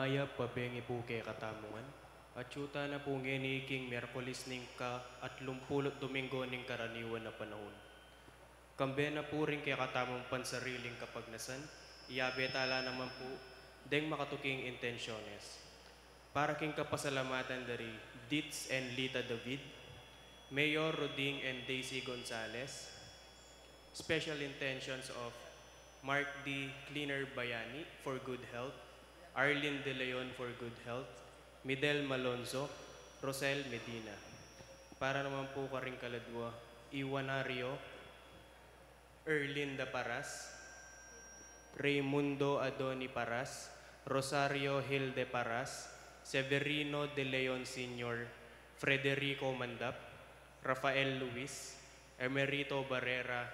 Maya pabengi po kay katamungan. At yuta na po ngeni king Merkulis ning ka at lumpulot Domingo ning karaniwan na panahon. Kambe na po rin kay katamong pansariling kapagnasan, iyabe tala naman po, deng makatuking intensyones. Para king kapasalamatan dari Ditz and Lita David, Mayor Roding and Daisy Gonzalez, special intentions of Mark D. Cleaner Bayani for good health, Arlene De Leon for good health, Midel Malonzo, Rosel Medina. Para naman po karing kaladwa, Iwanario, Erlinda Paras, Raimundo Adoni Paras, Rosario Hilde Paras, Severino De Leon Sr., Frederico Mandap, Rafael Luis, Emerito Barrera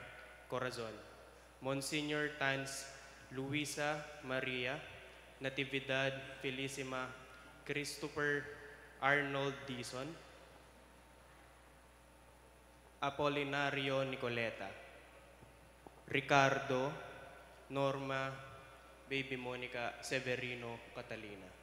Corazon, Monsignor Tans Luisa Maria, Natividad Felicima Christopher Arnold Dizon, Apolinario Nicoleta, Ricardo, Norma, Baby Monica Severino Catalina.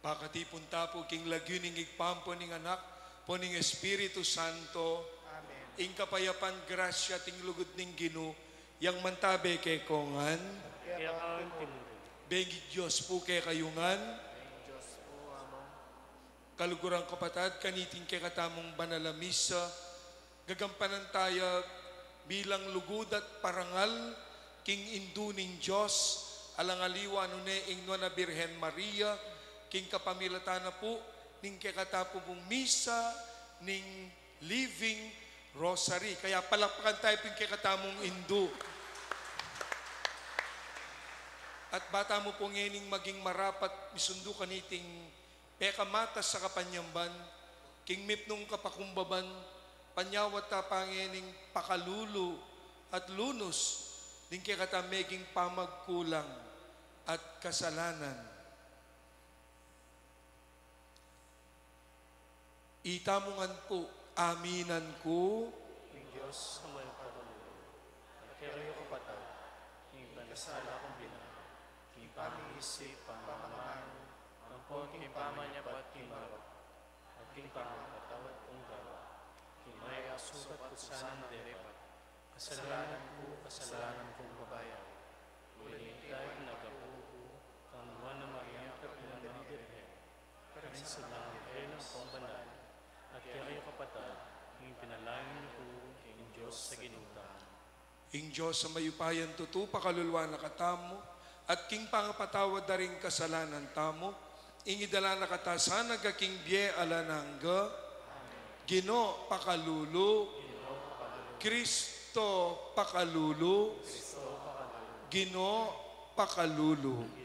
Pakatipon tapo king lagyuning igpampo ning anak, po ning Espiritu Santo, Amen. ing kapayapan grasya ting lugod ning Gino, yang mantabe kay kongan, Kaya kang timuro. bengi Diyos po kay kayungan, Diyos po, Amo. kalugurang kapatad, kaniting kay katamong banalamisa, gagampanan tayo bilang lugod at parangal, king induning Diyos, alangaliwa nune ing na Birhen Maria, king kapamilatana po, ning kay katapo pong misa, ning living rosary. Kaya palakpakan tayo ping kay katamong indu. At bata mo po ngayon maging marapat, misundo kaniting pekamatas sa kapanyamban, king mipnong kapakumbaban, panyawat ta pangening pakalulu at lunos, din kay katameging pamagkulang at kasalanan. Itamungan po, aminan ko, King Diyos, sa may patuloy. At kayo kapatid, king panasala kong binan, king pamiisip, pamamangan, ang king pamanyapat, king marap, at king pamapatawad kong gawa, king may asukat at sanang derepat, kasalanan kong babayan, ulit tayo nagapupo, kang buwan na Maria, kapilang ng Birhen, karin sa langit ng pambanal, at kayo kapatid, king pinalangin niyo po, king Diyos sa ginugtan. ing Diyos sa mayupayan tutu, pakalulwa na katamo, at king pangapatawad na rin kasalanan tamo, ing idala na katasana ka king bie alanangga, Gino pakalulu, Kristo pakalulu, Gino pakalulu.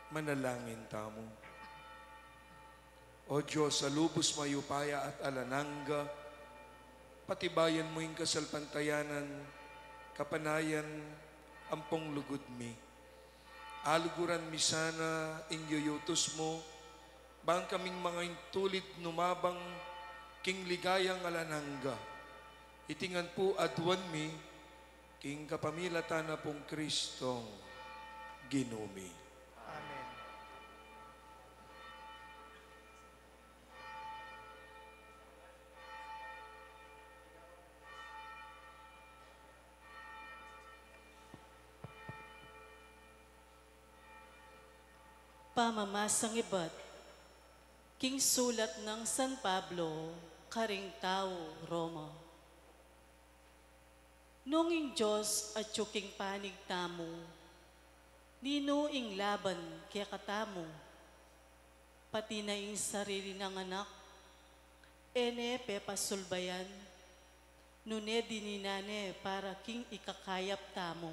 Manalangin tamo. O Diyos, sa lubos mayupaya at alanangga, patibayan mo yung kasalpantayanan, kapanayan, ampong lugod mi. Aluguran mi sana inyoyotos mo, bang kaming mga intulit numabang king ligayang alanangga. Itingan po adwan mi, king kapamilatan na pong Kristong ginumi. Amen. Pamamasang ibat, King sulat ng San Pablo, karing tao, Roma. Nunging Diyos at tsuking panig tamo, ninuing laban kaya katamo, pati na ing sarili ng anak, ene pepasulbayan, nune dininane para king ikakayap tamo.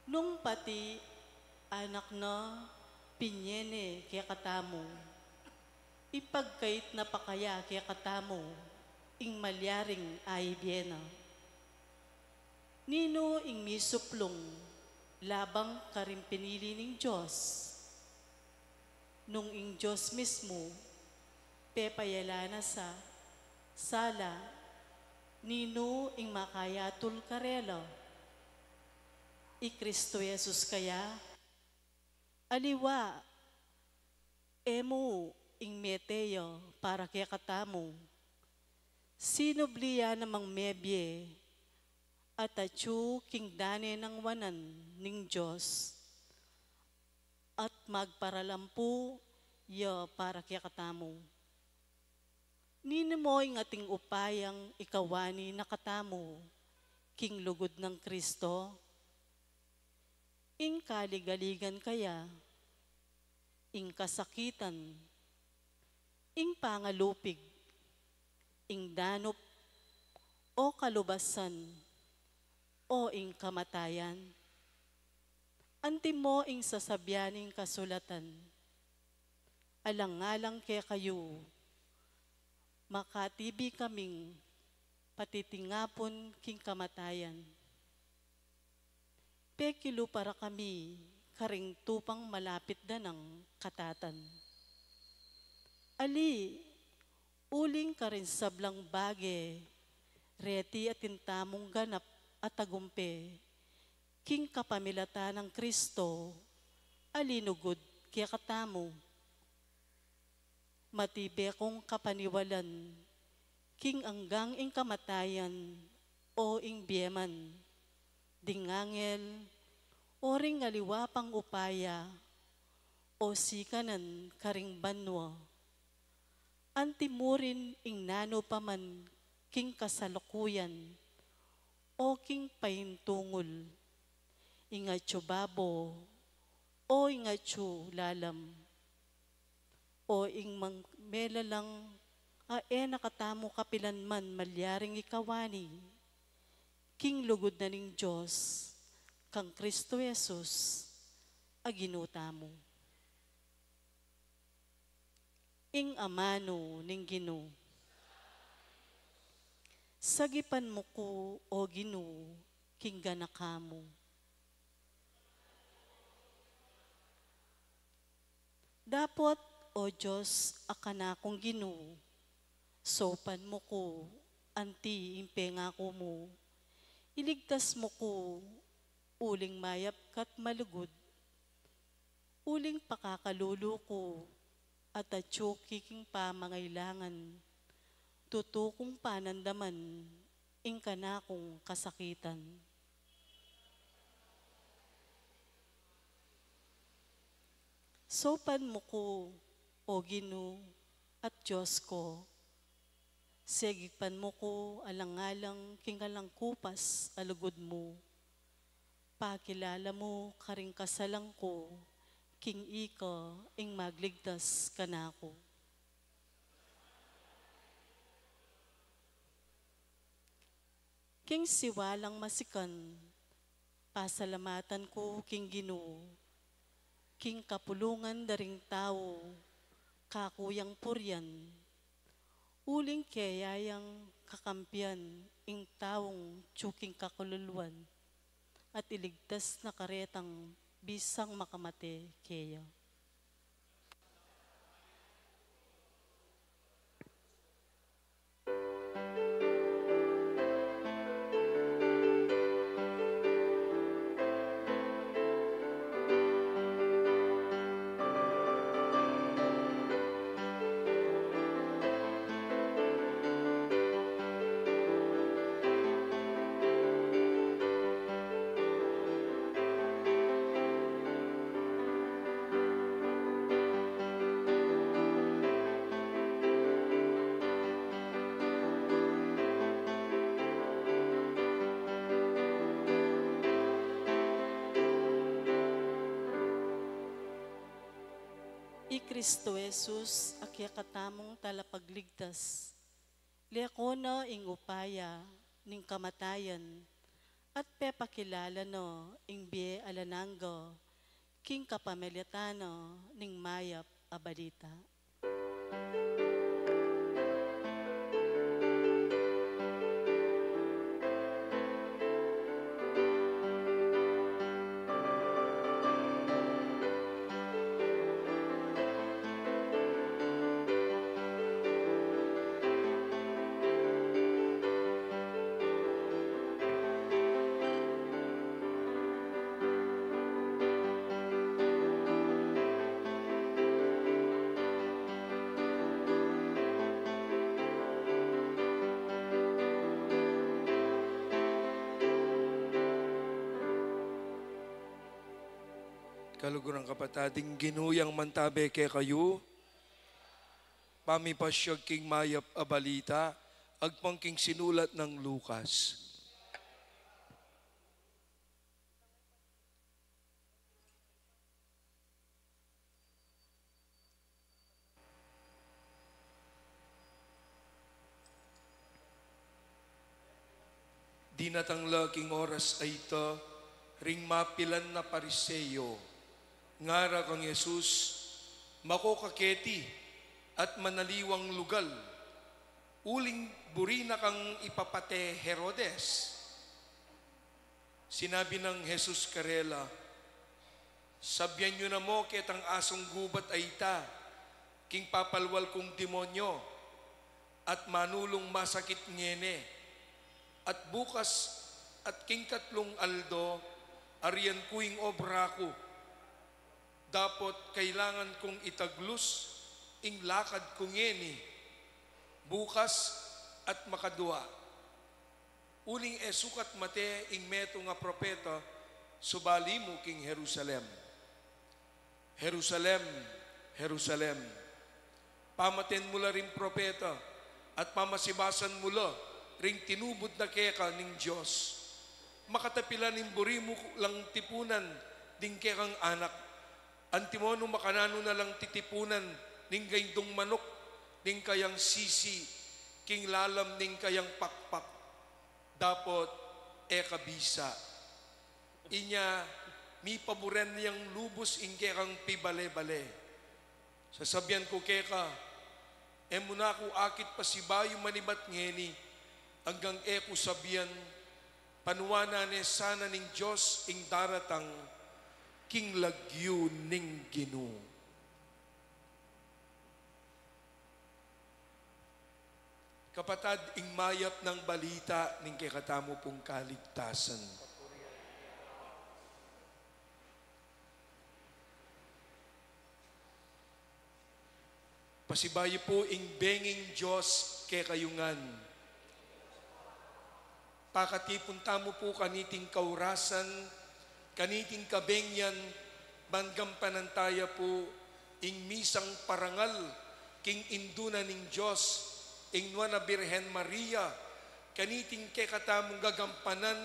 Nung pati anak na pinyene kaya katamo, ipagkait na pakaya kaya katamo, ing malyaring ay biena. Nino ing misuplong, labang karing pinili ng Diyos, nung ing Diyos mismo, pepayala na sa sala, nino ing makayatul karelo, i Kristo Jesus kaya, aliwa, emo ing meteyo para kaya katamo, sinubliya namang mebye, at atyu king dane ng wanan ning Diyos, at magparalampu yo para kaya katamo. Nino mo ing ating upayang ikawani nakatamo, king lugod ng Kristo, ing kaligaligan kaya, ing kasakitan, ing pangalupig, ing danop, o kalubasan, o ing kamatayan. Anti mo ing sasabyaning kasulatan, alang-alang kaya kayo, makatibi kaming patitingapon king kamatayan. Pekilo para kami, karing tupang malapit na ng katatan. Ali, uling karin sablang bage, reti at tintamong ganap at tagumpe, king kapamilata ng Kristo, alinugod kaya katamo. Matibe kong kapaniwalan, king anggang ing kamatayan, o ing bieman, dingangel, o ring aliwapang upaya, o sikanan karing banwa. Antimurin ing nano paman, king kasalukuyan, o king pahintungol, ingatyo babo, o ingatyo lalam, o ing melalang, nakatamo kapilan man malyaring ikawani, king lugod na ning Diyos, kang Kristo Jesus, aginutamo. Ing amano ning Ginoo, sagipan mo ko, o Ginoo, king ganakamo. Dapot, o Diyos, akanakong Ginoo, sopan mo ko, anti impenga ko mo, iligtas mo ko, uling mayap kat malugod, uling pakakalulu ko, at atyo kiking pamangailangan, tutukong panandaman, ing kanakong kasakitan. Sopan mo ko, o Ginoo, at Diyos ko, segigpan mo ko alang-alang king kalangkupas alugod mo, pakilala mo karing kasalang ko, king ika ing magligtas kanako. King siwalang masikan, pasalamatan ko king Ginoo, king kapulungan daring tao, kakuyang puryan, uling kayayang kakampiyan, ing taong tsuking kakululuan, at iligtas na karetang bisang makamate keya. I Kristo Jesus, akya katamong talapagligtas. Liakono ing upaya, ning kamatayan, at pepakilala no, ing biye alananggo, king kapamilyatano, ning mayap abalita. Kalugurang kapatading ginuyang mantabe ke kayo, pamipasyag king mayap abalita, agpangking sinulat ng Lucas. Di natangla king oras ay ito, ring mapilan na pariseyo, ngara kang Jesus, makokaketi at manaliwang lugal, uling burina kang ipapate Herodes. Sinabi ng Jesus karela, sabyan nyo na mo ketang asong gubat ay ita, king papalwal kong demonyo, at manulong masakit ngene, at bukas at king katlong aldo, ariyan kuing obra ko, dapot kailangan kong itaglus ing lakad kong ngeni, bukas at makadua. Uling sukat mate ing meto nga propeta, subali mo king Jerusalem. Jerusalem, Jerusalem, pamaten mula ring propeta, at pamasibasan mula ring tinubod na keka ning Diyos. Makatapilan ning buri mo lang tipunan, ding kekang anak. Antimono makanano na lang titipunan, ning gayndong manok, ning kayang sisi, king lalam ning kayang pakpak, dapot kabisa. Inya, mi paboren niyang lubos ing kekang pibale-bale. Sasabyan ko keka, muna ko akit pasibayo manibat ngeni, hanggang ko sabihan, panuwana ni sana ning Diyos ing daratang, king lagyo ning Ginoo. Kapatad, ing mayap ng balita ning kekatamo pong kaligtasan. Pasibayo po ing benging Diyos kekayungan. Pakatipon tamo po kaniting kaurasan, kaniting kabengyan, manggampanantaya po, ing misang parangal, king induna ning Diyos, ing nuana Birhen Maria, kaniting kekatamong gagampanan,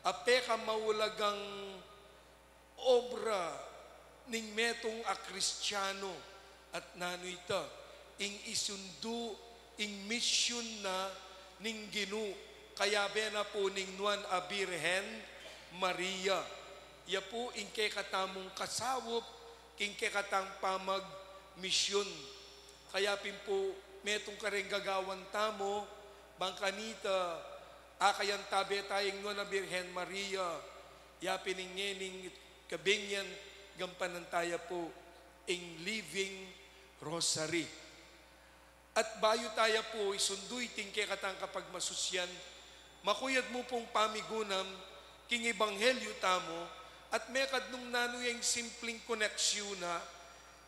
apeka maulagang obra, ning metong a Kristiyano, at nano ito, ing isundu, ing mission na, ning Ginoo, kaya bena po ning nuan a Birhen Maria. Ya po ing kekatamong kasawop, king kekatang pamag misyon. Kaya pin po, metong kareng gagawan tamo, bangkanita, akayan tabi tayong nuan na Birhen Maria, ya piningening kabingyan, gampanantaya po, ing living rosary. At bayo tayo po, isunduy ting kekatang kapag masusyan, makuyad mo pong pamigunam, king ebanghelyo tamo, at mekad nung nanuyang simpleng koneksyon na,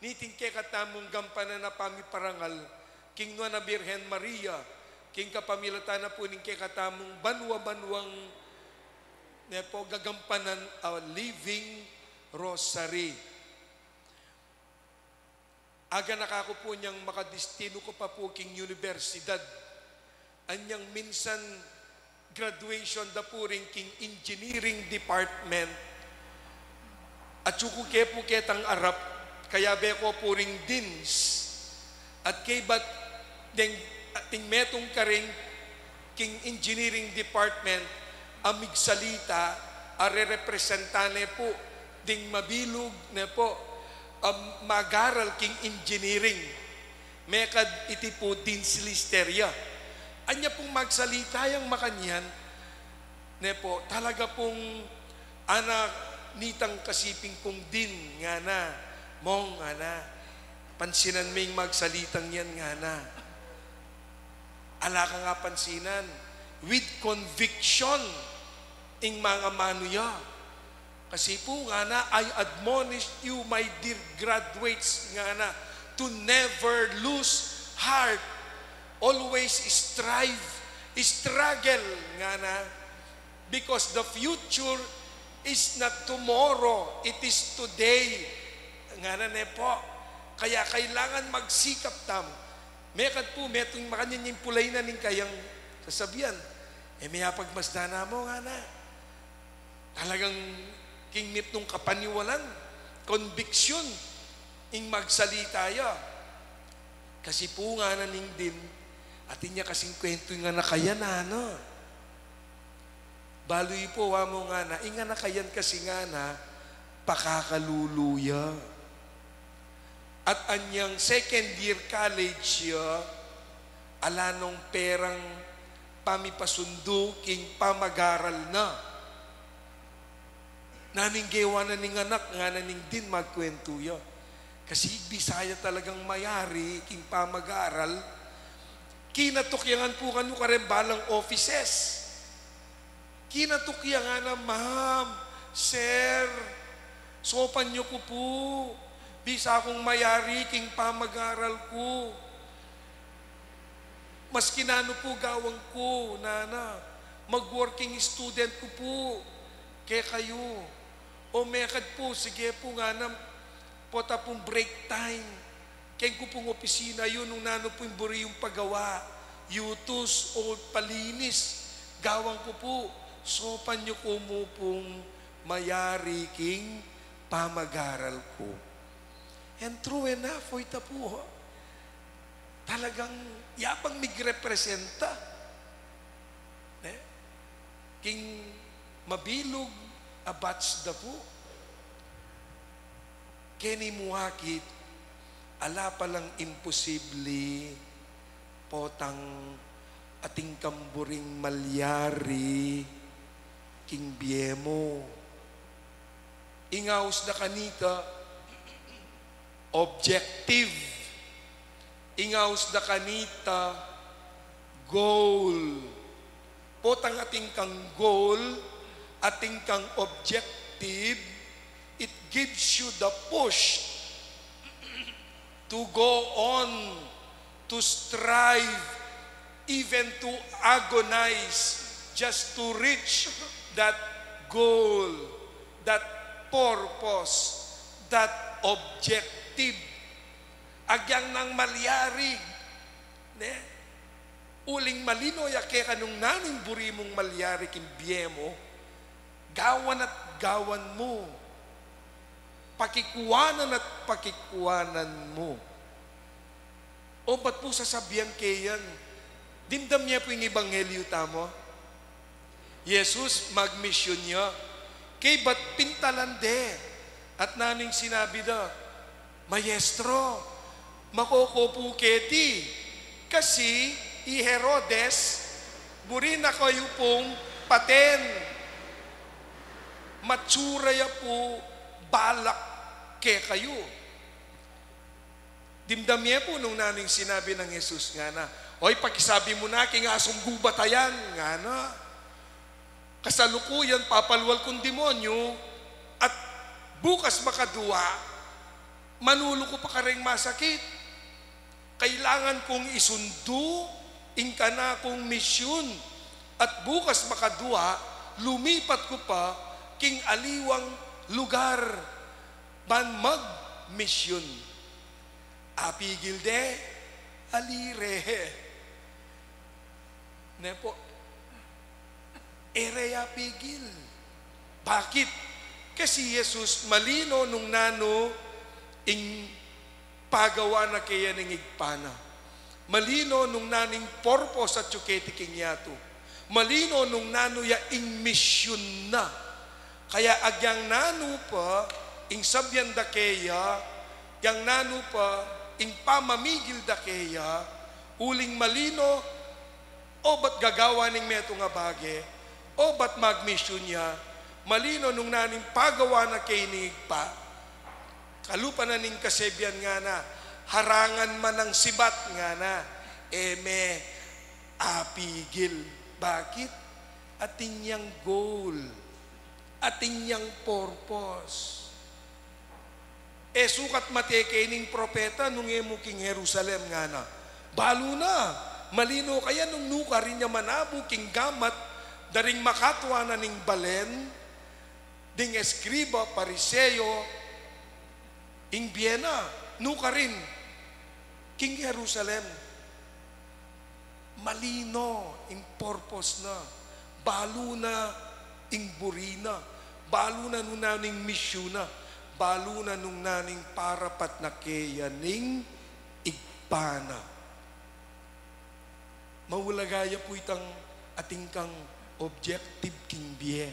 niting kekatamong gampanan na pamiparangal, king nuana Birhen Maria, king kapamilatan na po ning kekatamong banwa-banwang nepo gagampanan a living rosary. Aga nakako po niyang makadistino ko pa po king universidad. Anyang minsan graduation da po ring king engineering department. At sukuke po ketang arap, kaya beko puring dins, at kay bat ting metong karing king engineering department, amig salita, are-representane po, ding mabilog na po, magaral king engineering. Mekad iti po din silisteria. Anya pong magsalita yung makanyan, ne po, talaga pong anak nitang kasiping kong din nga na, mong nga na, pansinan may magsalitang yan nga na. Ala ka nga pansinan, with conviction, ing mga manuya. Kasi po nga na, I admonish you, my dear graduates, nga na, to never lose heart. Always struggle, nga na, because the future is not tomorrow, it is today. Nga na po, kaya kailangan magsikap tam. Mekad po, metong makanyan yung pulay na ning kayang sasabihan. May pagmasda na mo nga na. Talagang kingnip nung kapaniwalan, conviction, ing magsalita ya. Kasi po nga na ning din, atin niya kasing kwento nga na kaya na, no? Baloy po, mo nga na, inga na kayan kasi nga na, pakakaluluya. At anyang second year college ala nung perang pamipasundo king pamagaral na. Naning gewa na ning anak, nga naning din magkwento ya. Kasi Bisaya talagang mayari king pamagaral, kinatukyangan po kanu karembalang offices. Kinatukyangan na, ma'am, sir, sopan nyo ko po. Bisa akong mayari king pamag-aral ko. Mas kinano po gawang ko, nana. Mag-working student ko po. Kaya kayo. O mekad po, sige po nga na, pota pong break time. Kaya ko pong opisina yun, nung nano po yung buri yung pagawa. Yutos o palinis. Gawang ko po. Sopan nyo ko mo pong mayari king pamag-aral ko. And true enough, ita po, talagang yapang migrepresenta. King mabilog abats da po. Keni muhakit, ala palang imposible potang ating kamburing malyari king biemo. Ingaus na kanita, objective. Ingaus na kanita, goal. Potang ating kang goal, ating kang objective, it gives you the push to go on, to strive, even to agonize, just to reach that goal, that purpose, that objective. Agyang nang malyari, ne? Uling malino ya kaya kanung naning buri mong malyari kimbiemo, gawan at gawan mo, pakikuwanan at pakikuwanan mo. O ba't po sasabihan kayan, dimdam niya po yung ebanghelyo tamo? Jesus magmisyon niya, kay ba't pintalande? At naning sinabi da, Maestro, makokopo keti, kasi i Herodes, buri na kayo pong paten. Matsura ya po, balak ke kayo. Dimdamye po nung naning sinabi ng Jesus nga na, oy, pakisabi mo na, king asong gubatayan, nga na. Kasalukuyan, papalwal kong demonyo, at bukas makadua, manulo ko pa karing masakit. Kailangan kong isundo, ingka na kong misyon, at bukas makadua, lumipat ko pa, king aliwang lugar, ban mag-misyon. Apigil de, alire. Nepo, ere apigil. Bakit? Kasi Jesus malino nung nano, ing pagawa na kaya ng igpana. Malino nung naning purpose at tsuketi kinyato. Malino nung nanuya ing mission na. Kaya agyang nanu pa, ing sabyan da kaya, yang nanu pa, ing pamamigil da kaya, uling malino, o ba't gagawa ning meto nga bage, o ba't magmission niya, malino nung naning pagawa na kinig pa, kalupa na ning kasebyan nga na, harangan man ng sibat nga na, eme apigil. Bakit? Ating yang goal, ating yang purpose. Sukat mateke ning propeta nung emo king Jerusalem nga na. Balo na, malino kaya nung nuka rin niya manabu king gamat, daring makatwa na ning balen, ding eskriba, pariseo, ing Vienna, nuka rin, king Jerusalem. Malino, ing purpose na, balo na, ing burina, balo na nung naning misyon na, balo na nung naning parapat na kaya ning igpana. Mawulagaya po itang ating kang objective king biye.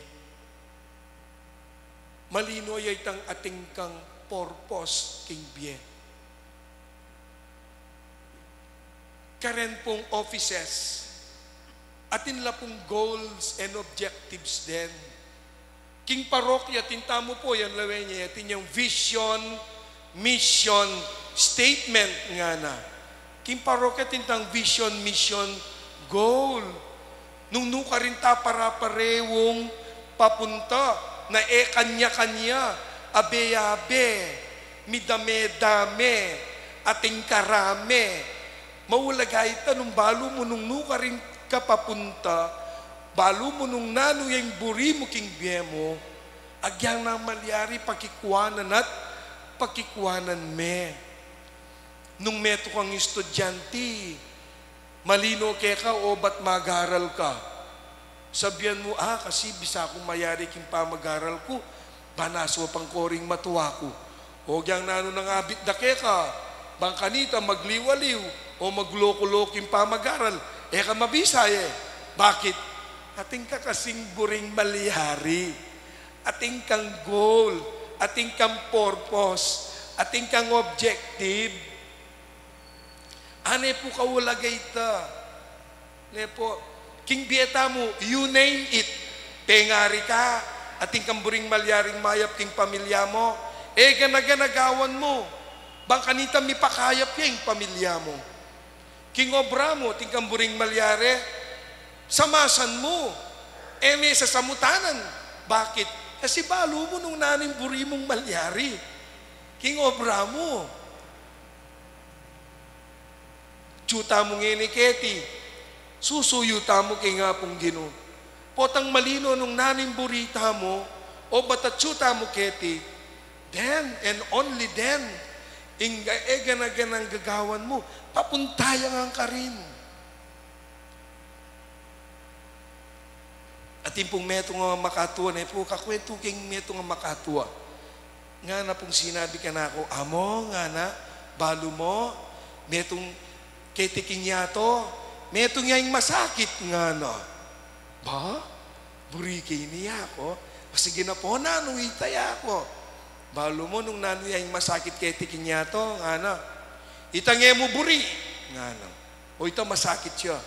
Malino ay itang ating kang purpose king biye. Karen pong offices, atin la pong goals and objectives din. King parokya, tintamo po yan lawe niya, atin yung vision, mission, statement nga na. King parokya, tintang vision, mission, goal. Nung nuka rin ta para parewong papunta na kanya-kanya, abe-abe, midame-dame, ating karame. Mawulagay ta nung balo mo nung nuka rin ka papunta, balo mo nung nano yung buri mo king biye mo, agyang na malyari pakikuanan at pakikuanan me. Nung meto kang estudyante, malino ke ka o ba't mag-aral ka? Sabihan mo, kasi bisa akong mayari king pamag-aral ko, banaso pang koring matuwa ko. O gyang nano nang abit da ke ka, bang kanita magliwaliw, o magloko-loking pamag-aral, ka mabisay Bakit? Ating ka kasing buring malihari, ating kang goal, ating kang purpose, ating kang objective. Ane po kawulagay ta. Ne po, king bieta mo, you name it. Pengari ka, ating kang buring malyaring mayap king pamilya mo, ganagagawan mo. Bang kanita mi pakayap yung pamilya mo. King obra mo, tingkang buring malyare, samasan mo. May sa samutanan. Bakit? Kasi balo mo nung naning buri mong malyari. King obra mo. Tsuta mo nginiketi. Susuyuta mo kay nga pong Ginoo. Potang malino nung naning burita mo, o batatsuta mo keti, then and only then, ganang gagawan mo, papuntayan ka rin. At yung pong meto nga makatuwa, na po kakwento king meto nga makatuwa. Nga na pong sinabi ka na ako, amo nga na, balo mo, metong ketiking yato, metong nga yung masakit nga na. Ba? Buriki niya ako. Sige na po, nanuitay ako. Balo mo nung nanuya yung masakit ketiking yato, nga na. Itange mo buri, nga na. O ito masakit siya.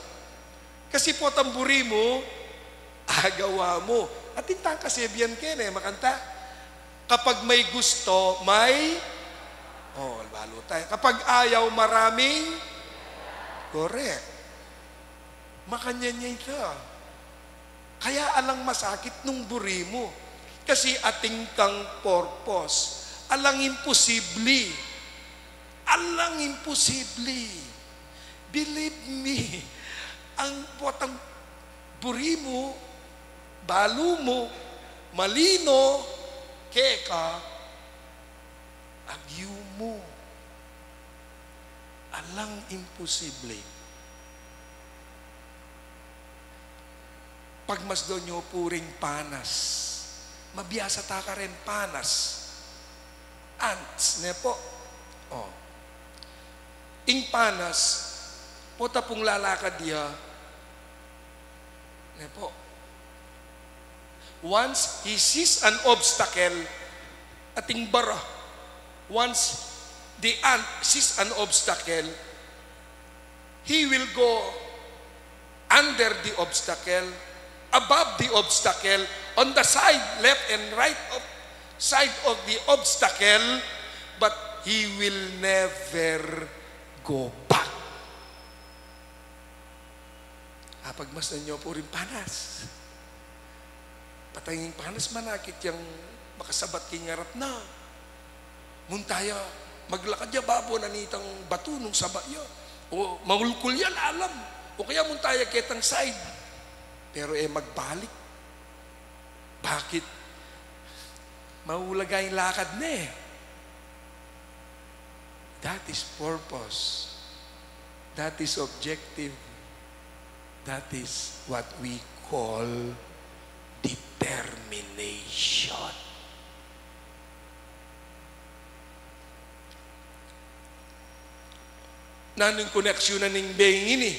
Kasi po tamburi mo, agawa mo. At intang kasebyan kene, makanta. Kapag may gusto, may balo tayo. Kapag ayaw, maraming correct. Makanya niya ito. Kaya alang masakit nung buri mo. Kasi ating kang purpose. Alang imposible. Alang imposible. Believe me, ang potang buri mo, balo mo, malino, keka, agyo mo. Alang imposible. Pagmasdo nyo puring panas. Mabiyasa ta ka rin panas. Ants, ne po. Oh. Ing panas, pota pong lalakad diya. Ne po. Once he sees an obstacle, ating bara. Once the ant sees an obstacle, he will go under the obstacle, above the obstacle, on the side, left and right of side of the obstacle, but he will never go back. Pagmasdan nyo po rin panas. Pataying panas manakit yung makasabat king ngarap na. Muntaya, maglakad ya babo nanitang bato nung saba ya. O mangulkul yan, alam. O kaya muntaya ketang side. Pero magbalik. Bakit? Maulagay lakad na eh. That is purpose. That is objective. That is what we call determination. Naning koneksyon na ning being ini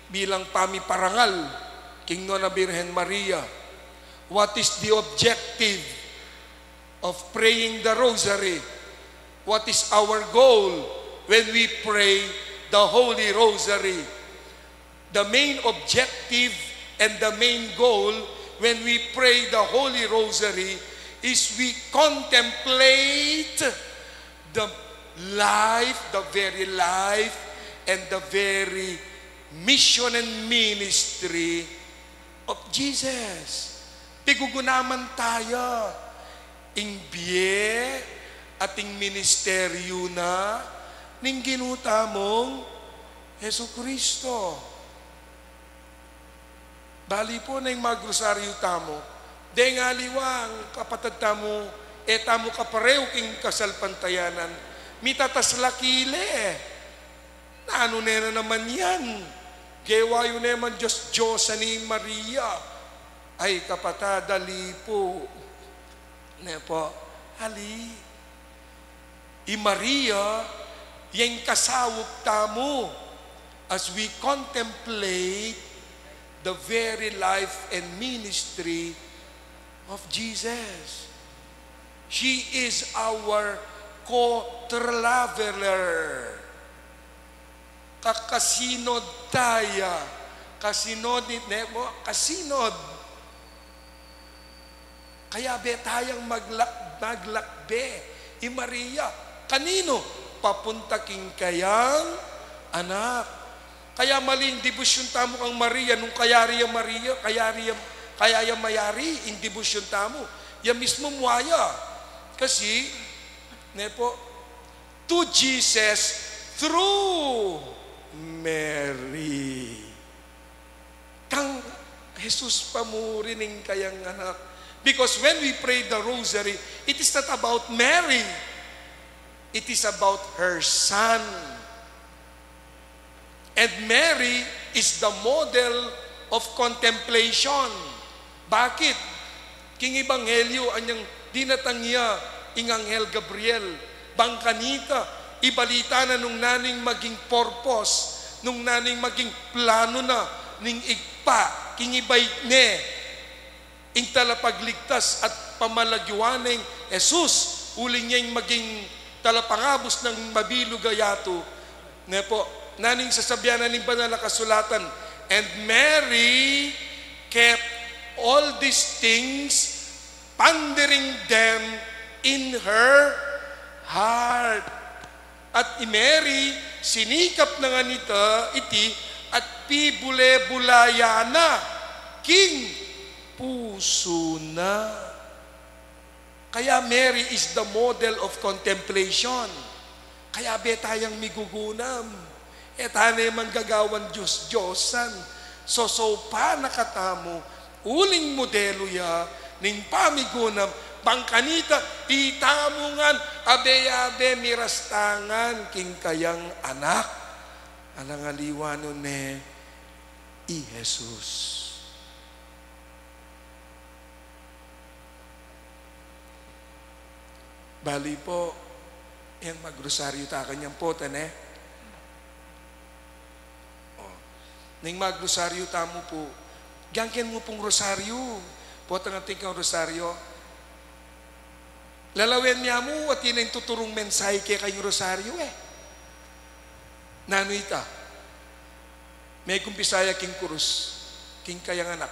bilang pamiparangal King Nona Birhen Maria. What is the objective of praying the rosary? What is our goal when we pray the Holy Rosary? The main objective and the main goal when we pray the Holy Rosary is we contemplate the life, the very life, and the very mission and ministry of Jesus. Pigugunaman tayo ing biye ating ministeryo na ning ginuta mong Hesus Kristo. Bali po na yung magrosaryo tamo, de nga liwang kapatid tamo, tamo kaparew king kasalpantayanan, mitatas lakile. Na ano na naman yan? Gewayo naman Diyos ni Maria. Ay kapatid, dali po. Ne po, hali. I Maria, yung kasawog tamo as we contemplate the very life and ministry of Jesus. She is our co-traveler. Kakasinod taya. Kasinod kasinod. Kaya be tayang maglakbe. I Maria, kanino? Papunta king kayang anak. Kaya maling debosyon tamo kang Maria, nung kayariya Maria, kayaya mayari, in debosyon tamo. Ya mismo muaya. Kasi, nepo, to Jesus through Mary. Kang Jesus pamurining kayang anak. Because when we pray the rosary, it is not about Mary. It is about her son. And Mary is the model of contemplation. Bakit? King Ebanghelyo anyang dinatangya ing Anghel Gabriel. Bangkanita, ibalita na nung naning maging purpose, nung naning maging plano na, ning igpa, king ibait ne, ing talapagligtas at pamalagyuaneng Jesus, uling niyang maging talapangabos ng mabilugayato. Ne po, naning sasabyanan ng banal na kasulatan, and Mary kept all these things, pondering them in her heart. At Mary, sinikap na nga nita, iti, at pibule-bulayana, king puso na. Kaya Mary is the model of contemplation. Kaya betayang migugunam. Etane man gagawan Diyos-Diyosan. So pa nakatamo, uling modelo ya, ning pamigunam, bangkanita, itamungan, abe-abe mirastangan, king kayang anak. Alangaliwanon ne, i Jesus. Bali po, Yang magrosaryo ta kanyang potan Ning magrosaryo ta mo po. Gangken mo pong rosaryo. Potan ang tingkang rosaryo. Lalawen niya mo at yun ang tuturong mensahe kaya kayong rosaryo Nano ita? May kumpisaya king kurus. King kayang anak.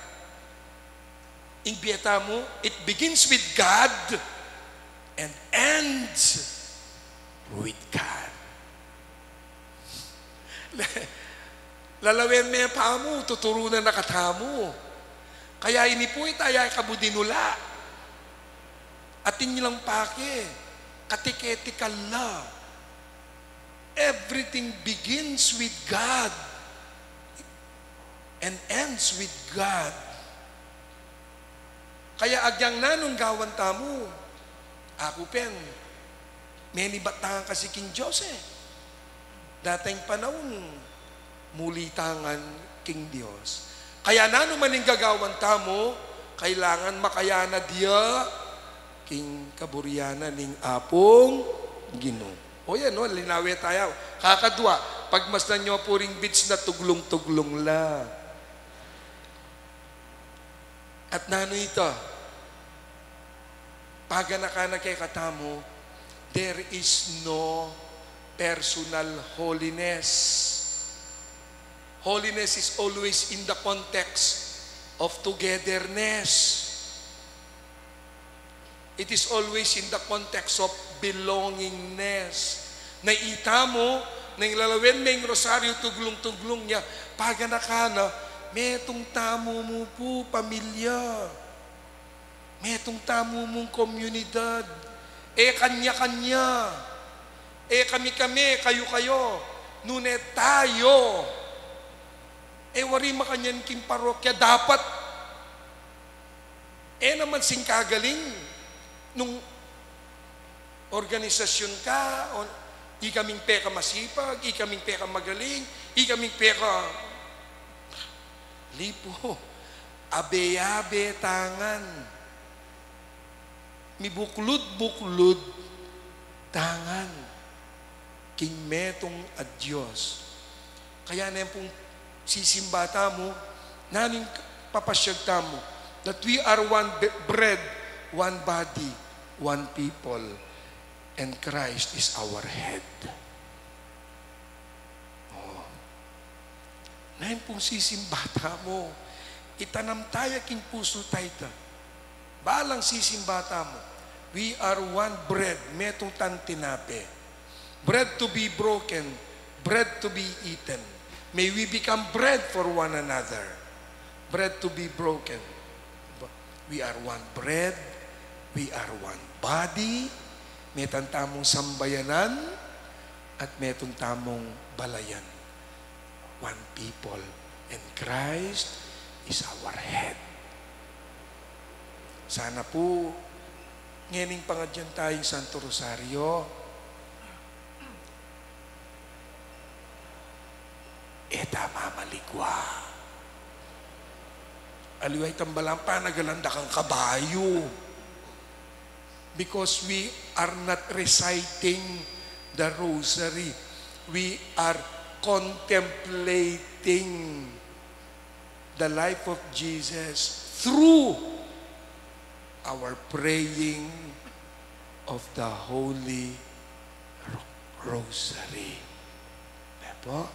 Ing biyata mo, it begins with God and ends with God. Lalawen may pa mo, tuturunan na katamo. Kaya ini po itaya kabudinula. Atin nilang pake, katiketikal la. Everything begins with God and ends with God. Kaya agyang nanong gawan tamo, ako pen, may nibatangan kasi King Diyos Dating panahon, mulitangan King Diyos. Kaya nano maning gagawan tamo, kailangan makayana dia, King kaburyana ning apong Ginoo. O yan, linawi tayo. Kakadwa, pagmasdan nyo puring beach na tuglong-tuglong la. At nano ito, paganakana kay katamo, there is no personal holiness. Holiness is always in the context of togetherness. It is always in the context of belongingness. Naita mo, nang lalawin may rosaryo tuglong-tuglong niya, paganakana, metong tamo mo po, pamilya. Metong tamo mong komunidad. Kanya-kanya. Kami-kami, kayo-kayo. Nune tayo. Wari makanyan king parokya. Dapat, naman sing kagaling. Nung organisasyon ka, ikaming peka masipag, ikaming peka magaling, ikaming peka lipo, abe-abe tangan, mibuklod-buklod tangan, king metong at Diyos. Kaya na pong sisimbata mo, naning papasyagta mo, that we are one bread, one body, one people, and Christ is our head. Nahin pong sisimbata mo, itanam tayo king puso tayo. Balang sisimbata mo, we are one bread, metong tantinape. Bread to be broken, bread to be eaten. May we become bread for one another. Bread to be broken. We are one bread, we are one body, may tamong sambayanan, at may tamong balayan. One people, and Christ is our head. Sana po, ngayon pangadyan tayong Santo Rosario, mamaligwa. Aliway tambalang pa, nagalanda kang kabayo. Because we are not reciting the rosary. We are contemplating the life of Jesus through our praying of the Holy Rosary. Diba?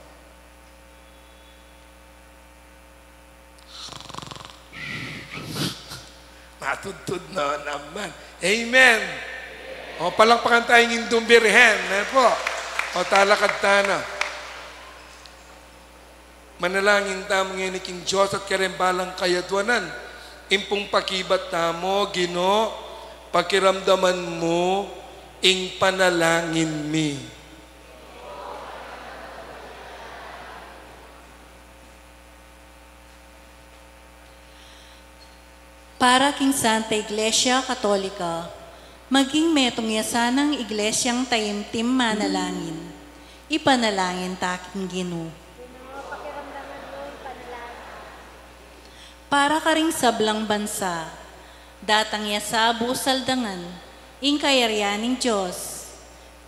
Matutod na naman. Amen. O palakpakan tayong indong birhen. O talakad tana. Manalangin tamo ngayon ni King Diyos at karembalang kayadwanan. Impong pakibat tamo, Ginoo, pakiramdaman mo, ing panalangin mi. Para king Santa Iglesia Katolika, maging metong yasanang iglesyang taimtim manalangin. Ipanalangin taking Ginoo. Para karing sablang bansa, datang yasabu saldangan, ing kayaryaning Diyos,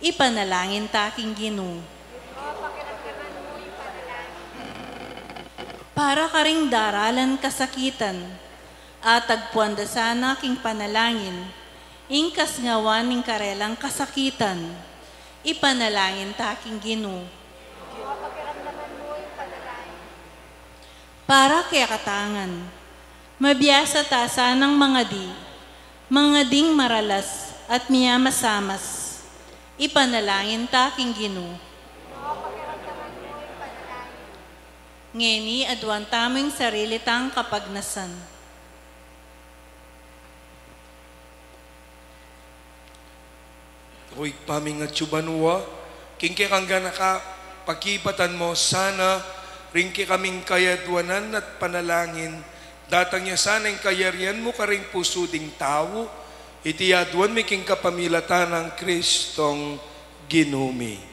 Ipanalangin ta king Ginoo. Para ka ring daralan kasakitan, at tagpuan da sana king panalangin, ingkas ngawan ning karelang kasakitan, ipanalangin ta king Ginoo. Para kaya katangan, mabiyasa ta sanang mga ding maralas at miyamasamas, ipanalangin ta king Ginoo. Ngeni adwan taming sarili tang kapagnasan. Ako'y paming at subanwa, kingke kang ganaka, pakipatan mo sana, ringke kaming kayadwanan at panalangin, datang niya sana yung kayarian mo karing puso ding tao, itiyadwan mi king kapamilatan ng Kristong Ginumi.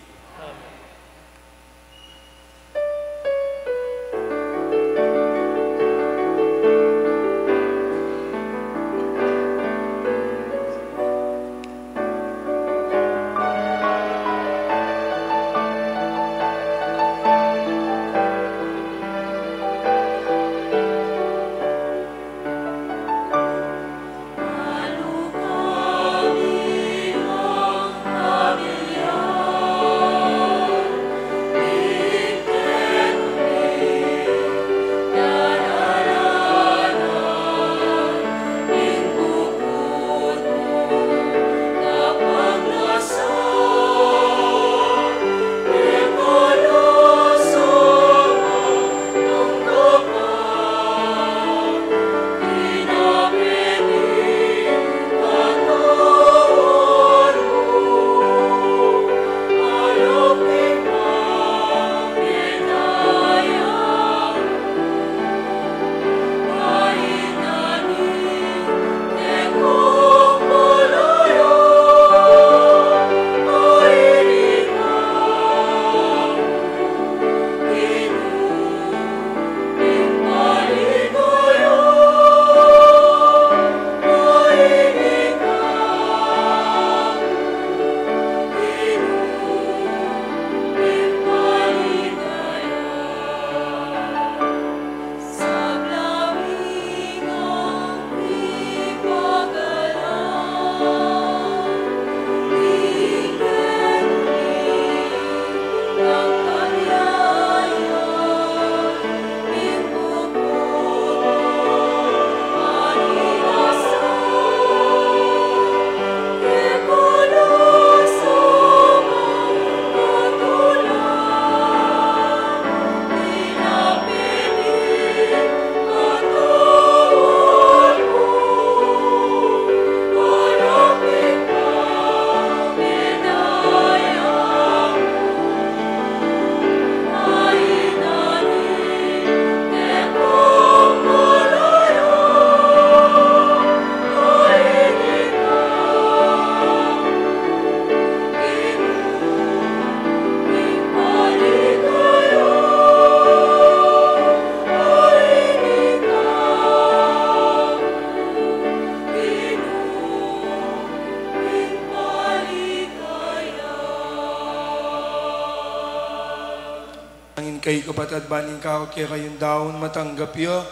Kay kapatid baning kao kaya kayong daon matanggap yo,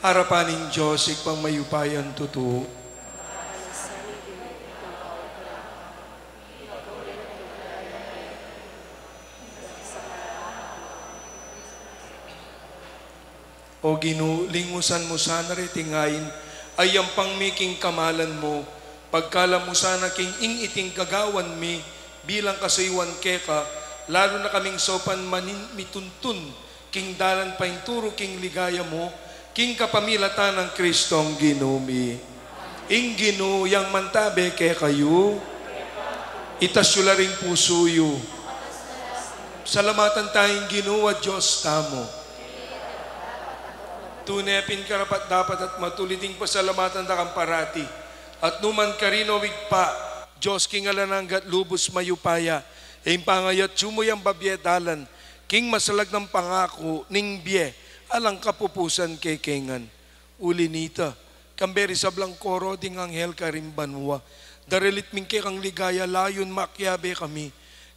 harapaning Diyos ikpang mayupayan totoo. O Ginoo, lingusan mo sana ritingayin, ay ang pangmiking kamalan mo, pagkala mo sana king iting kagawan mi, bilang kasaywan keka, lalo na kaming sopan manin mituntun, king dalan painturo king ligaya mo, king kapamilatan ng Kristong Ginumi. Ing Ginoo yang mantabe kay kayo, itasyula ring pusuyo. Salamatan tayong Ginoo at Diyos tamo. Tunepin karapat dapat at matuliting pasalamatan da kang parati. At numan karino wigpa, Diyos king alananggat lubos mayupaya, ing pangayat sumuyang babyetalan, king masalag ng pangako, ning biye, alang kapupusan kay kengan. Uli nita, kamberi sa blangkoro, ding anghel karimbanwa, darelit mingke kang ligaya, layon makyabe kami,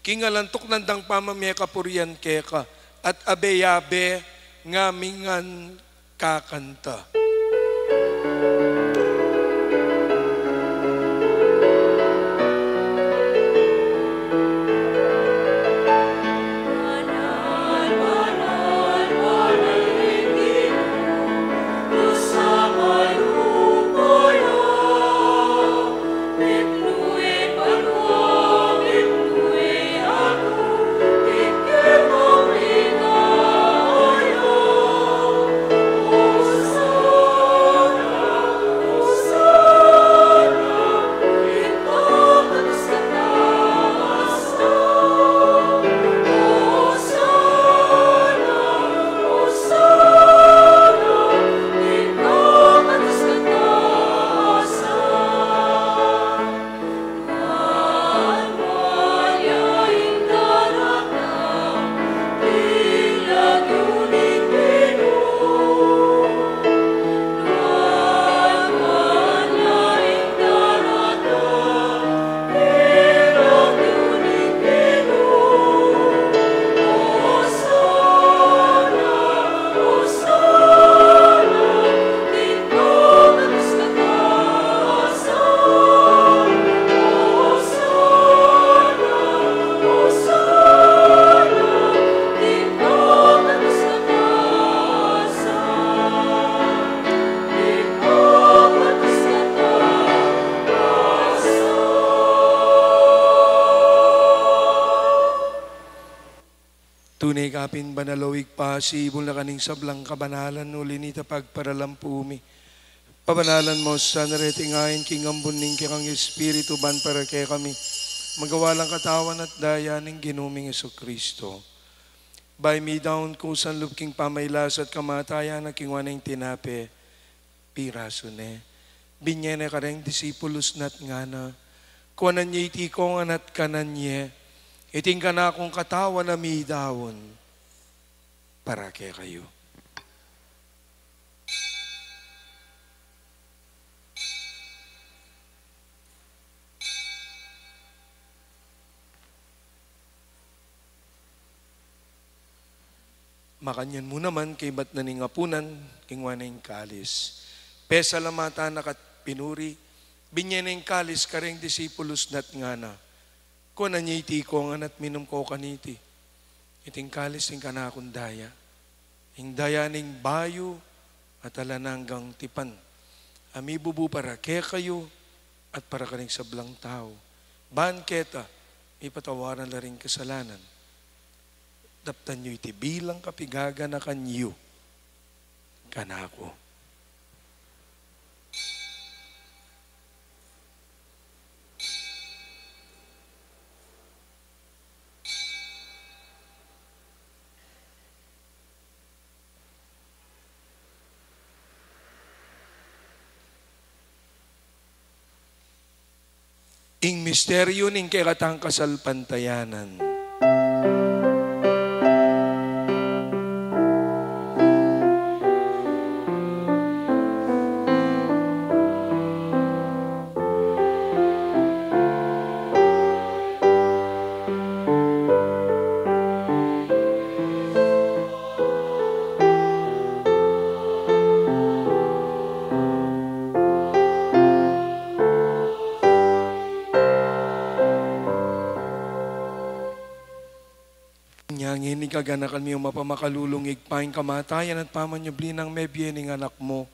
kingalantok nandang pamamya kapurian keka, at abeyabe nga mingan kakanta. Tunay kapin banalawig pa, sibol na kaning sablang kabanalan, ulinita pagparalampumi. Pabanalan mo sa naretingayin, king ambuning kang Espiritu ban para kay kami. Magawalang katawan at daya ng ginuming Kristo. By me down ko san lupking pamaylas at kamatayan na kingwaneng tinape, piraso ne. Binyene ka rin disipulos nat nga na, kuwanan niya itikong anat kanan niya, iting ka na akong katawan na midawon para kay kayo. Makanyan mo naman kay ba't naningapunan, kingwaneng kalis. Pesalamata nakat pinuri, binyaneng kalis kareng disipulos nat nga na. Kung niya itikong anat minum ko kaniti. Iting kalis ting kanakong daya. Ing daya ning bayo at alananggang tipan. Ami bubu para kaya kayo at para kaning sablang tao. Ban keta, may patawaran na rin kasalanan. Daptan nyo iti bilang kapigaga na kanyo. Kanako. Ing misteryo ning kekatang kasalpantayanan. Nyangin ni kaganakan mo yung mapamakalulungig paing kamatayan at pamanyabli ng mebye ning anak mo.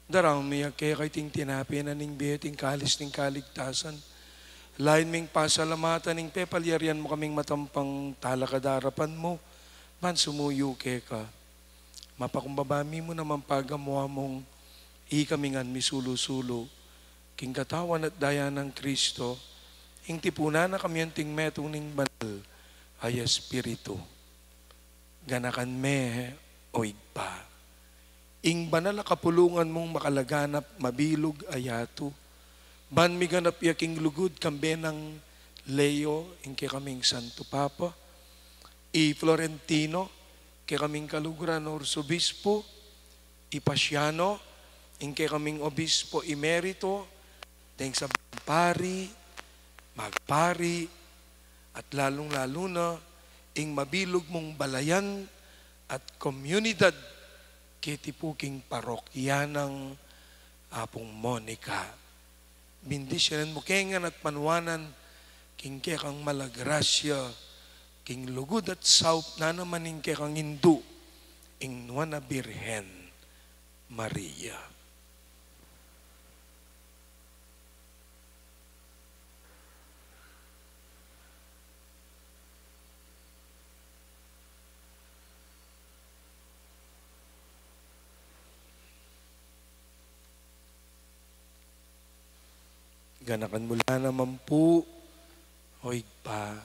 Daraw miyak kaya kay ting tinapi na ning beting kalis ning kaligtasan. Lain ming pasalamatan ning pepalyarian mo kaming matampang talakadarapan mo. Man sumuyo kaya ka. Mapakumbabami mo naman pagamuha mong ikamingan misulo-sulo. King katawan at daya ng Kristo. Ing tipuna na kami ang ting metong ning banal. Ay Espiritu, ganakan me o igpa. Ing banal kapulungan mong makalaganap, mabilog ayato. Ban mi ganap yaking lugod kambe ng Leo, ing kay kaming Santo Papa. I Florentino, kay kaming kaluguran Orsobispo. I Pasiano, ing kay kaming Obispo Emerito. Dahil sa pari, magpari, at lalong-lalo na ing mabilog mong balayan at komunidad kitipuking parokyanang Apong Monica. Bindisyonan mo kengan at panwanan king kekang malagrasya, king lugod at saup na naman ing kekang Hindu, ing Nuana Birhen Maria. Ganakan mula naman po, hoy pa.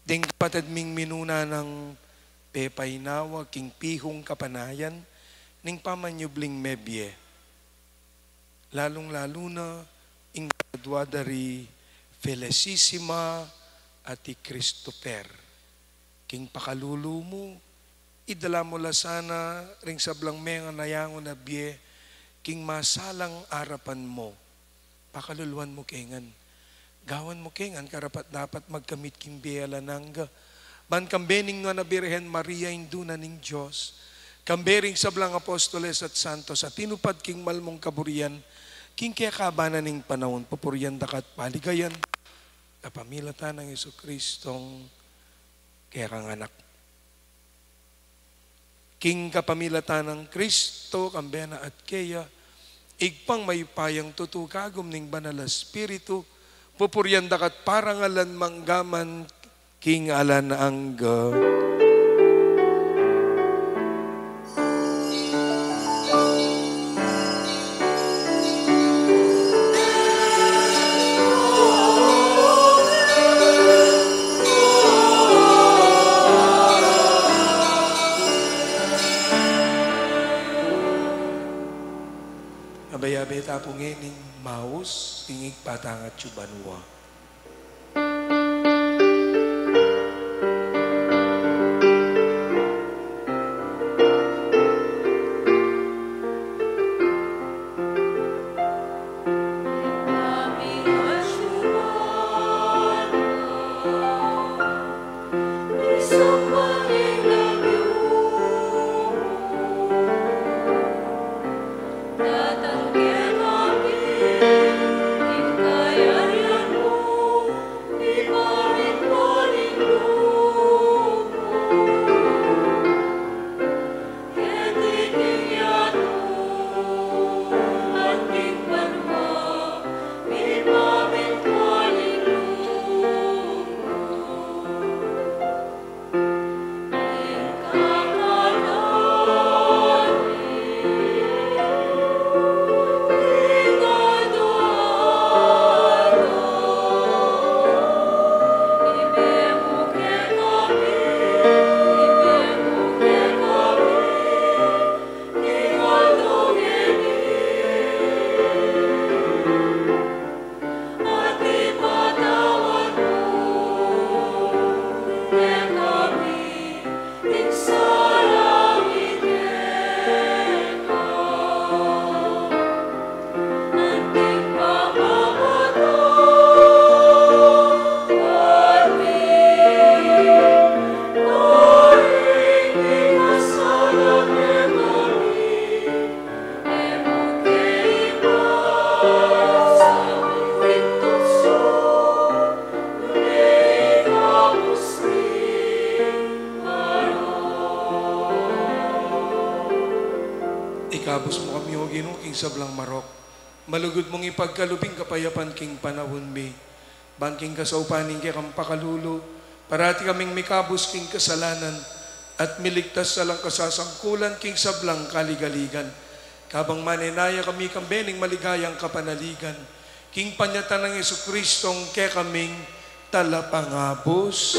Ding kapatid ming minuna ng pepay nawa, king pihong kapanayan, ning pamanyubling mebye. Lalong-lalo na, ing kadwadari Felicissima at Christopher. King pakalulu mo, idala mo la sana, ring sablang menga nayangon na bye, king masalang arapan mo. Pakaluluan mo kengan. Gawan mo kengan, karapat dapat magkamit king biyala nangga. Ban kambening nga na Birhen Maria induna ning Diyos. Kambering sablang apostoles at santos at tinupad king malmong kaburian, king kaya kabanan ning panahon, papurian dakat paligayan. Kapamilatan ng Yesu Kristong kaya kang anak. King kapamilatan ng Kristo, kambena at kaya, igpang may payang tutukagom ning banal na Espiritu, pupuryan dakat parangalan manggaman king alan angga. Abayabay tapong ning maus, tingig patang at chubanwa. Ikabos mo kami o Ginoo king sablang marok. Malugod mong ipagkalubing kapayapan king panahon mi. Bangking kasaupaning kay kang pakalulo. Parati kaming mikabos king kasalanan at miligtas sa lang kasasangkulan king sablang kaligaligan. Kabang maninaya kami kambening maligayang kapanaligan. King panyatan ng Yesu Kristong kay kaming talapangabos.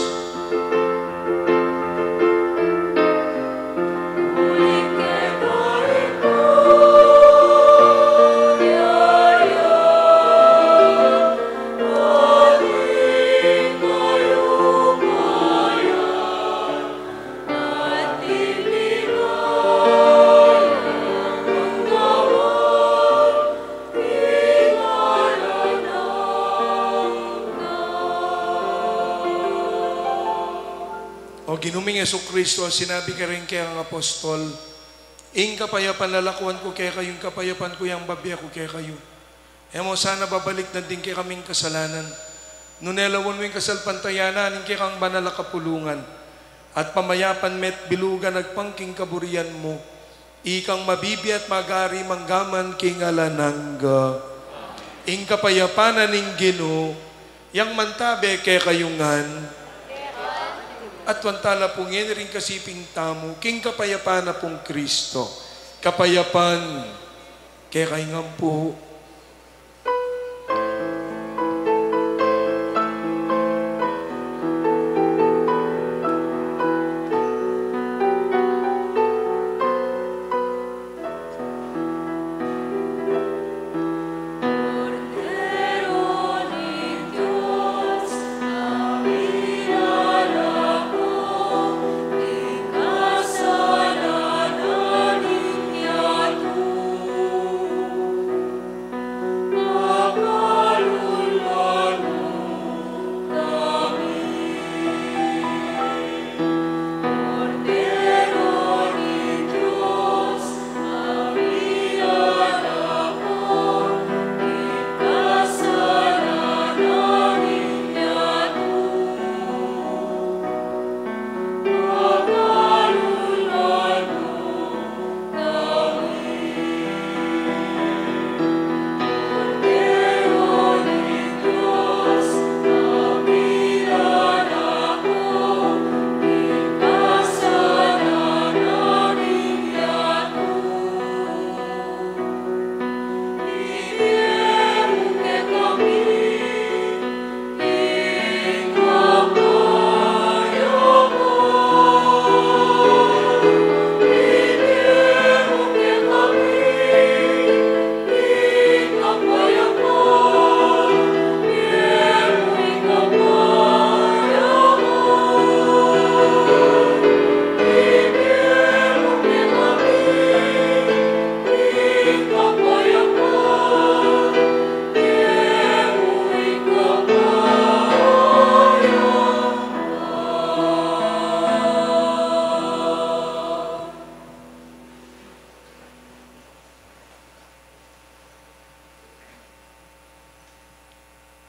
O ginuming Jesucristo, sinabi ka rin kaya ang apostol, ing kapayapan lalakuan ko kaya kayong kapayapan ko yung babya ko kaya kayo. Emo sana babalik na din kaya kaming kasalanan. Nunelawon mo yung kasalpantayanan, ing kaya kang banal na kapulungan. At pamayapan met bilugan nagpangking kaburian mo. Ikang mabibi at magari manggaman king alanangga. Ing kapayapanan ning Ginoo, yang mantabe kaya kayungan. At wantala pong yan rin kasiping tamo, king kapayapaan na pong Kristo. Kapayapan, kaya kayungan po.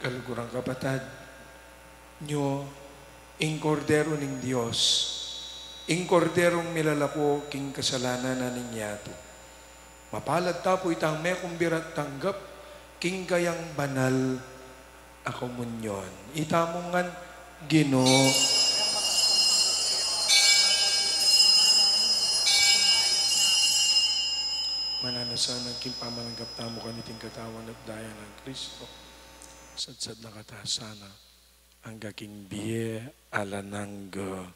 Kalugurang kapatad, nyo, ing kordero ning Dios, ing korderong milalako king kasalanan na ninyato. Mapalad tapo itang may kumbirat tanggap, king kayang banal a komunyon. Itamongan Ginoo. Mananasan ang king pamananggap tamo kaniting katawan at daya ng Kristo. Sadsad na katasana ang gaking biye alanangga.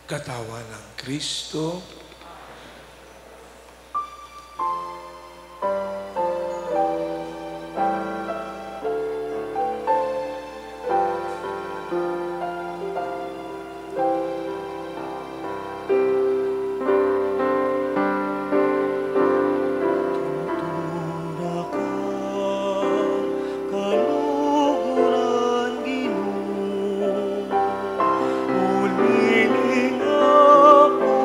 Katawan ng Kristo. Uliling ako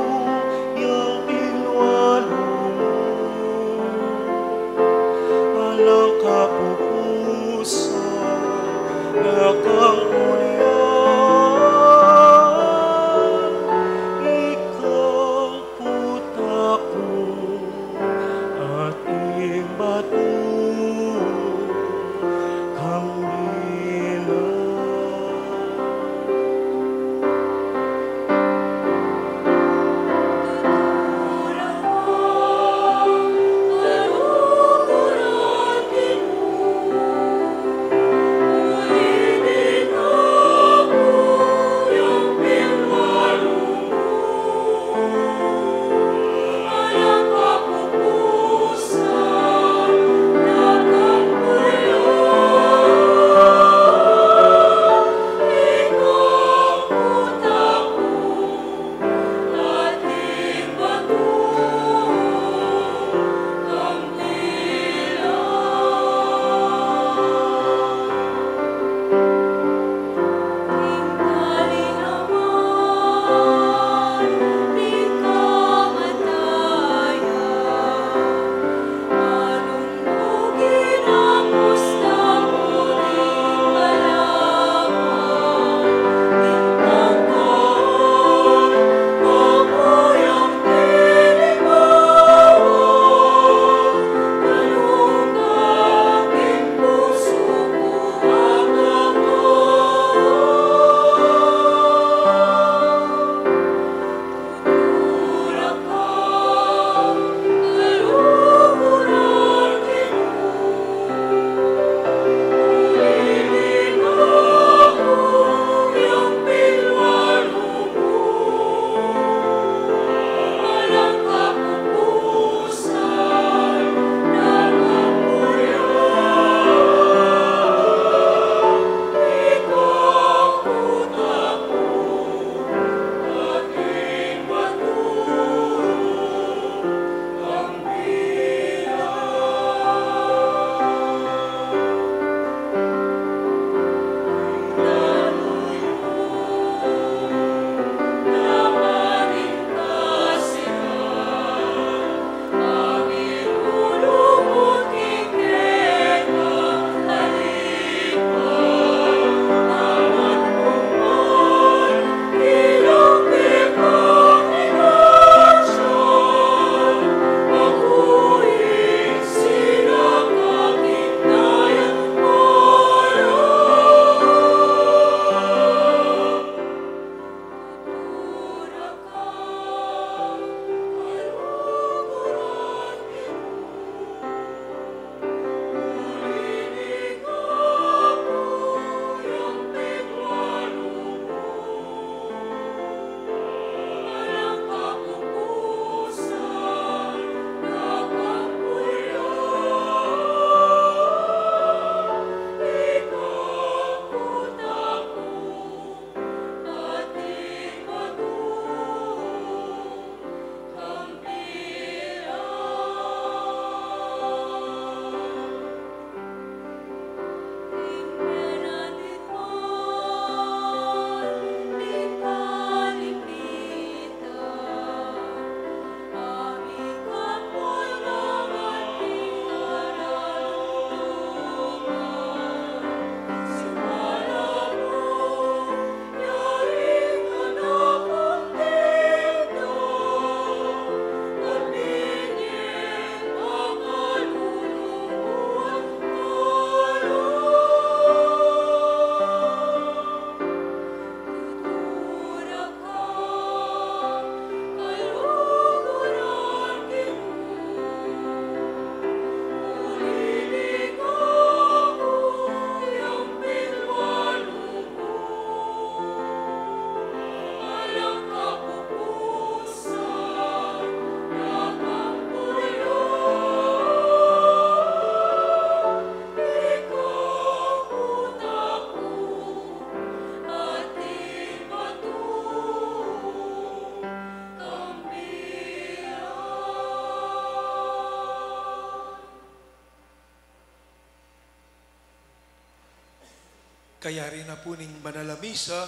Kaya rin na po ning Banalamisa,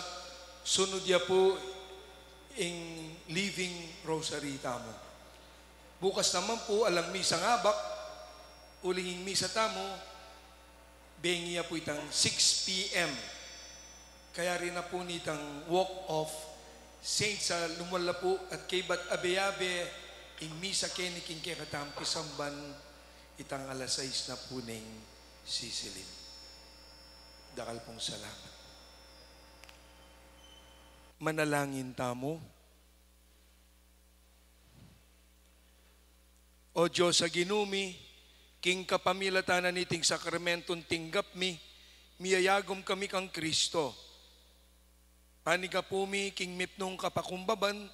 sunod ya po ing Living Rosary tamo. Bukas naman po alang misa ngabak, uling misa tamo, bengi ya po itang 6 p.m. Kaya rin na po nitang Walk of Saints sa lumala po at kay bat abe-abe ing misa keniking kay katampi samban itang alas 6 na po ning sisilin. Dakal pong salamat. Manalangin tamo. O Diyos sa ginumi, king kapamilatanan niting sakramentong tinggap mi, miyayagom kami kang Kristo. Panigapumi king mitnong kapakumbaban,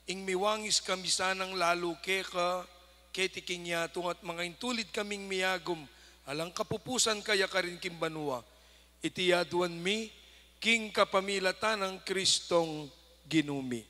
ing miwangis kami sanang lalo keka, ketiking yatong at mga intulid kaming miyagom, alang kapupusan kaya ka rin kimbanua. Itiyaduan mi, king kapamilatan ng Kristong ginumi.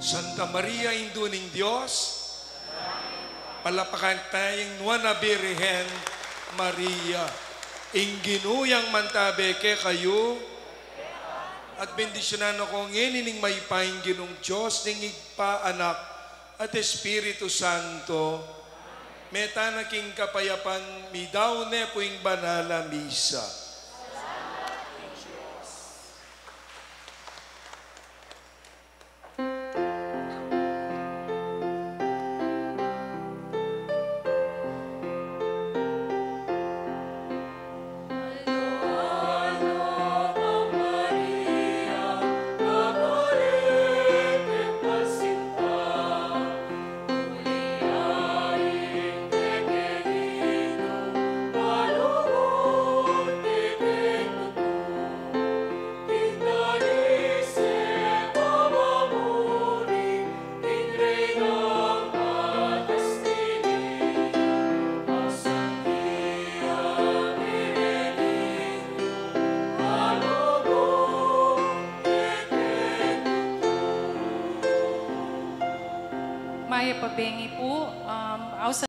Santa Maria, Induning Diyos, palapakan tayong nuwana Birhen Maria, ingginuyang mantabeke kayo, at bendisyonan ako nginining may paing ginong Diyos, ningig pa anak at Espiritu Santo, metanaking kapayapan, midaw ne puing banala misa. Maya pabengi po,